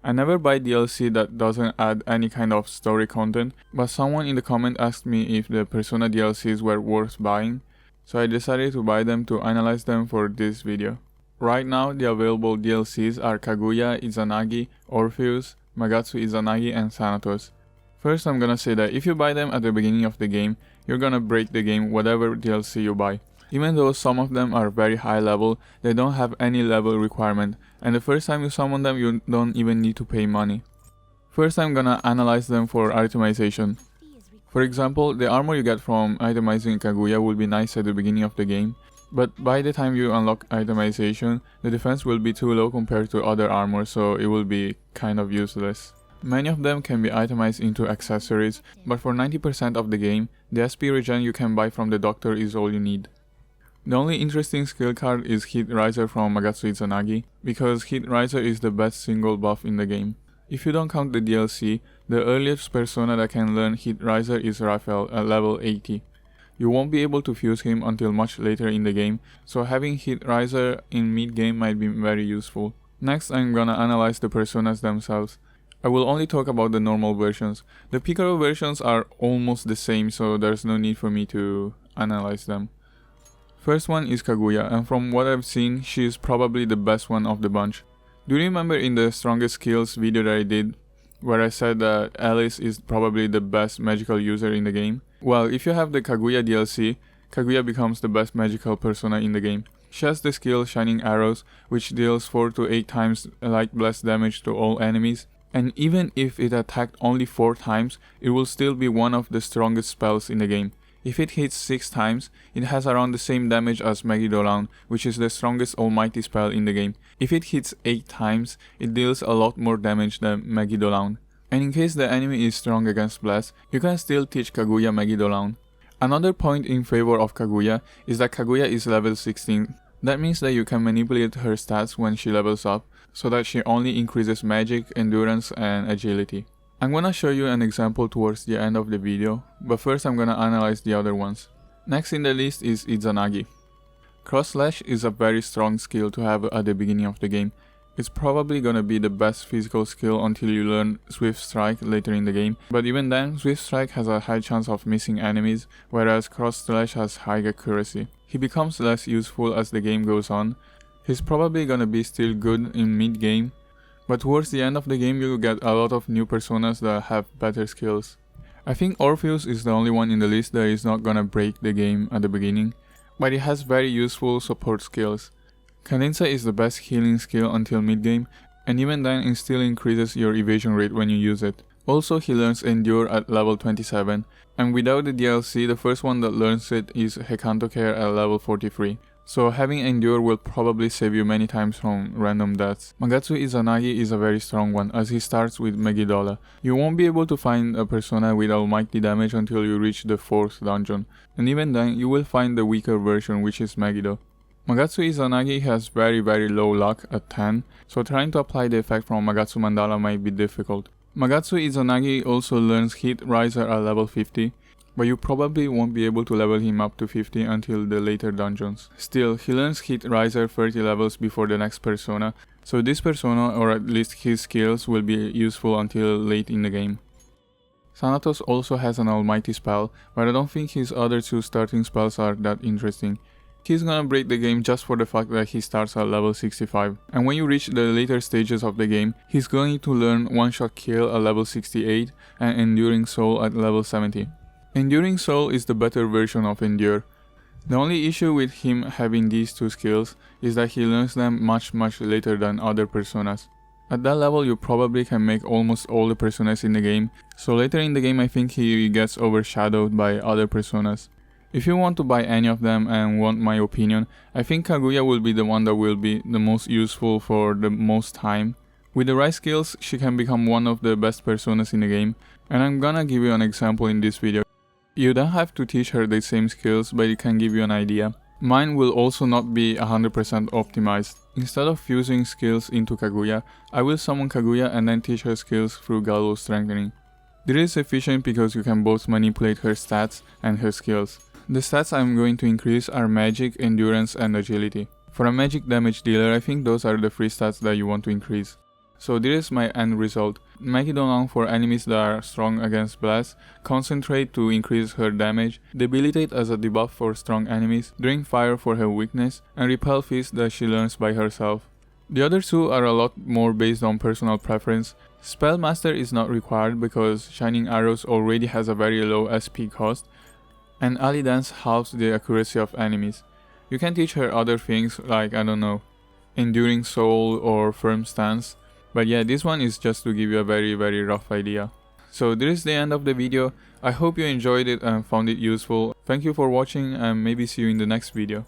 I never buy DLC that doesn't add any kind of story content, but someone in the comment asked me if the Persona DLCs were worth buying, so I decided to buy them to analyze them for this video. Right now, the available DLCs are Kaguya Izanagi, Orpheus, Magatsu Izanagi, and Thanatos. First, I'm gonna say that if you buy them at the beginning of the game, you're gonna break the game whatever DLC you buy. Even though some of them are very high level, they don't have any level requirement, and the first time you summon them you don't even need to pay money. First I'm gonna analyze them for itemization. For example, the armor you get from itemizing Kaguya will be nice at the beginning of the game, but by the time you unlock itemization, the defense will be too low compared to other armor, so it will be kind of useless. Many of them can be itemized into accessories, but for 90% of the game, the SP regen you can buy from the doctor is all you need. The only interesting skill card is Hit Riser from Magatsu Izanagi, because Hit Riser is the best single buff in the game. If you don't count the DLC, the earliest persona that can learn Hit Riser is Raphael at level 80. You won't be able to fuse him until much later in the game, so having Hit Riser in mid-game might be very useful. Next I'm gonna analyze the personas themselves. I will only talk about the normal versions. The Picaro versions are almost the same, so there's no need for me to analyze them. First one is Kaguya, and from what I've seen, she is probably the best one of the bunch. Do you remember in the strongest skills video that I did, where I said that Alice is probably the best magical user in the game? Well, if you have the Kaguya DLC, Kaguya becomes the best magical persona in the game. She has the skill Shining Arrows, which deals 4 to 8 times light blast damage to all enemies, and even if it attacked only 4 times, it will still be one of the strongest spells in the game. If it hits 6 times, it has around the same damage as Megidolaun, which is the strongest almighty spell in the game. If it hits 8 times, it deals a lot more damage than Megidolaun. And in case the enemy is strong against Bless, you can still teach Kaguya Megidolaun. Another point in favor of Kaguya is that Kaguya is level 16. That means that you can manipulate her stats when she levels up, so that she only increases magic, endurance, and agility. I'm gonna show you an example towards the end of the video, but first I'm gonna analyze the other ones. Next in the list is Izanagi. Cross Slash is a very strong skill to have at the beginning of the game. It's probably gonna be the best physical skill until you learn Swift Strike later in the game, but even then, Swift Strike has a high chance of missing enemies, whereas Cross Slash has high accuracy. He becomes less useful as the game goes on. He's probably gonna be still good in mid-game, but towards the end of the game you'll get a lot of new personas that have better skills. I think Orpheus is the only one in the list that is not gonna break the game at the beginning, but it has very useful support skills. Cadenza is the best healing skill until mid-game, and even then it still increases your evasion rate when you use it. Also, he learns Endure at level 27, and without the DLC, the first one that learns it is Hekanto Care at level 43. So having Endure will probably save you many times from random deaths. Magatsu Izanagi is a very strong one, as he starts with Megidola. You won't be able to find a persona with almighty damage until you reach the 4th dungeon, and even then you will find the weaker version, which is Megiddo. Magatsu Izanagi has very low luck at 10, so trying to apply the effect from Magatsu Mandala might be difficult. Magatsu Izanagi also learns Hit Riser at level 50, but you probably won't be able to level him up to 50 until the later dungeons. Still, he learns Hit Riser 30 levels before the next persona, so this persona, or at least his skills, will be useful until late in the game. Thanatos also has an almighty spell, but I don't think his other 2 starting spells are that interesting. He's gonna break the game just for the fact that he starts at level 65, and when you reach the later stages of the game, he's going to learn One-Shot Kill at level 68 and Enduring Soul at level 70. Enduring Soul is the better version of Endure. The only issue with him having these 2 skills is that he learns them much later than other personas. At that level you probably can make almost all the personas in the game, so later in the game I think he gets overshadowed by other personas. If you want to buy any of them and want my opinion, I think Kaguya will be the one that will be the most useful for the most time. With the right skills, she can become one of the best personas in the game, and I'm gonna give you an example in this video. You don't have to teach her the same skills, but it can give you an idea. Mine will also not be 100% optimized. Instead of fusing skills into Kaguya, I will summon Kaguya and then teach her skills through Gallows Strengthening. This is efficient because you can both manipulate her stats and her skills. The stats I'm going to increase are Magic, Endurance, and Agility. For a magic damage dealer, I think those are the 3 stats that you want to increase. So this is my end result. Make it long for enemies that are strong against Bless, concentrate to increase her damage, debilitate as a debuff for strong enemies, drink fire for her weakness, and repel fist that she learns by herself. The other two are a lot more based on personal preference. Spellmaster is not required because Shining Arrows already has a very low SP cost, and Ali Dance halves the accuracy of enemies. You can teach her other things like, I don't know, Enduring Soul or Firm Stance. But yeah, this one is just to give you a very rough idea. So this is the end of the video. I hope you enjoyed it and found it useful. Thank you for watching and maybe see you in the next video.